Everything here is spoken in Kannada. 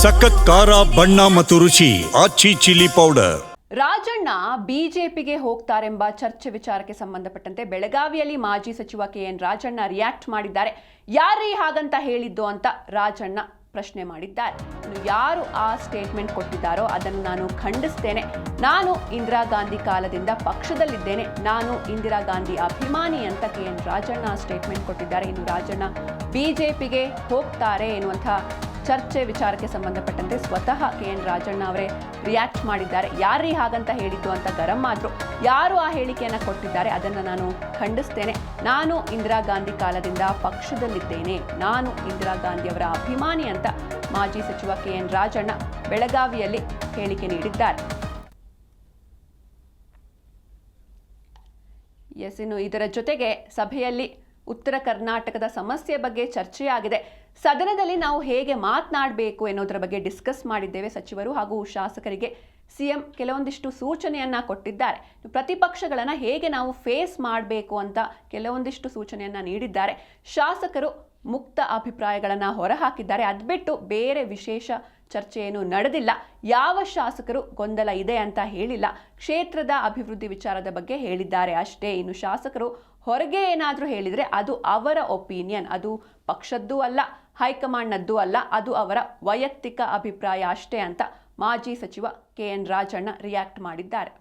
ಸಖತ್ ಖಾರ ಬಣ್ಣ ಮತ್ತು ರುಚಿ ಆಚಿ ಚಿಲ್ಲಿ ಪೌಡರ್. ರಾಜಣ್ಣ ಬಿಜೆಪಿಗೆ ಹೋಗ್ತಾರೆಂಬ ಚರ್ಚೆ ವಿಚಾರಕ್ಕೆ ಸಂಬಂಧಪಟ್ಟಂತೆ ಬೆಳಗಾವಿಯಲ್ಲಿ ಮಾಜಿ ಸಚಿವ ಕೆಎನ್ ರಾಜಣ್ಣ ರಿಯಾಕ್ಟ್ ಮಾಡಿದ್ದಾರೆ. ಯಾರೀ ಹಾಗಂತ ಹೇಳಿದ್ದು ಅಂತ ರಾಜಣ್ಣ ಪ್ರಶ್ನೆ ಮಾಡಿದ್ದಾರೆ. ಯಾರು ಆ ಸ್ಟೇಟ್ಮೆಂಟ್ ಕೊಟ್ಟಿದ್ದಾರೋ ಅದನ್ನು ನಾನು ಖಂಡಿಸ್ತೇನೆ. ನಾನು ಇಂದಿರಾ ಗಾಂಧಿ ಕಾಲದಿಂದ ಪಕ್ಷದಲ್ಲಿದ್ದೇನೆ. ನಾನು ಇಂದಿರಾ ಗಾಂಧಿ ಅಭಿಮಾನಿ ಅಂತ ಕೆಎನ್ ರಾಜಣ್ಣ ಸ್ಟೇಟ್ಮೆಂಟ್ ಕೊಟ್ಟಿದ್ದಾರೆ. ಇನ್ನು ರಾಜಣ್ಣ ಬಿಜೆಪಿಗೆ ಹೋಗ್ತಾರೆ ಎನ್ನುವಂಥ ಚರ್ಚೆ ವಿಚಾರಕ್ಕೆ ಸಂಬಂಧಪಟ್ಟಂತೆ ಸ್ವತಃ ಕೆಎನ್ ರಾಜಣ್ಣ ಅವರೇ ರಿಯಾಕ್ಟ್ ಮಾಡಿದ್ದಾರೆ. ಯಾರೀ ಹಾಗಂತ ಹೇಳಿದ್ದು ಅಂತ ಗರಂ ಆದ್ರು. ಯಾರು ಆ ಹೇಳಿಕೆಯನ್ನು ಕೊಟ್ಟಿದ್ದಾರೆ ಅದನ್ನು ನಾನು ಖಂಡಿಸ್ತೇನೆ. ನಾನು ಇಂದಿರಾ ಗಾಂಧಿ ಕಾಲದಿಂದ ಪಕ್ಷದಲ್ಲಿದ್ದೇನೆ. ನಾನು ಇಂದಿರಾ ಗಾಂಧಿಯವರ ಅಭಿಮಾನಿ ಅಂತ ಮಾಜಿ ಸಚಿವ ಕೆಎನ್ ರಾಜಣ್ಣ ಬೆಳಗಾವಿಯಲ್ಲಿ ಹೇಳಿಕೆ ನೀಡಿದ್ದಾರೆ. ಇನ್ನು ಇದರ ಜೊತೆಗೆ ಸಭೆಯಲ್ಲಿ ಉತ್ತರ ಕರ್ನಾಟಕದ ಸಮಸ್ಯೆ ಬಗ್ಗೆ ಚರ್ಚೆಯಾಗಿದೆ. ಸದನದಲ್ಲಿ ನಾವು ಹೇಗೆ ಮಾತನಾಡಬೇಕು ಎನ್ನುವುದರ ಬಗ್ಗೆ ಡಿಸ್ಕಸ್ ಮಾಡಿದ್ದೇವೆ. ಸಚಿವರು ಹಾಗೂ ಶಾಸಕರಿಗೆ ಸಿಎಂ ಕೆಲವೊಂದಿಷ್ಟು ಸೂಚನೆಯನ್ನ ಕೊಟ್ಟಿದ್ದಾರೆ. ಪ್ರತಿಪಕ್ಷಗಳನ್ನು ಹೇಗೆ ನಾವು ಫೇಸ್ ಮಾಡಬೇಕು ಅಂತ ಕೆಲವೊಂದಿಷ್ಟು ಸೂಚನೆಯನ್ನ ನೀಡಿದ್ದಾರೆ. ಶಾಸಕರು ಮುಕ್ತ ಅಭಿಪ್ರಾಯಗಳನ್ನು ಹೊರಹಾಕಿದ್ದಾರೆ. ಅದು ಬಿಟ್ಟು ಬೇರೆ ವಿಶೇಷ ಚರ್ಚೆ ಏನು ನಡೆದಿಲ್ಲ. ಯಾವ ಶಾಸಕರು ಗೊಂದಲ ಇದೆ ಅಂತ ಹೇಳಿಲ್ಲ. ಕ್ಷೇತ್ರದ ಅಭಿವೃದ್ಧಿ ವಿಚಾರದ ಬಗ್ಗೆ ಹೇಳಿದ್ದಾರೆ ಅಷ್ಟೇ. ಇನ್ನು ಶಾಸಕರು ಹೊರಗೆ ಏನಾದರೂ ಹೇಳಿದರೆ ಅದು ಅವರ ಒಪಿನಿಯನ್, ಅದು ಪಕ್ಷದ್ದೂ ಅಲ್ಲ, ಹೈಕಮಾಂಡ್ನದ್ದೂ ಅಲ್ಲ, ಅದು ಅವರ ವೈಯಕ್ತಿಕ ಅಭಿಪ್ರಾಯ ಅಷ್ಟೇ ಅಂತ ಮಾಜಿ ಸಚಿವ ಕೆಎನ್ ರಾಜಣ್ಣ ರಿಯಾಕ್ಟ್ ಮಾಡಿದ್ದಾರೆ.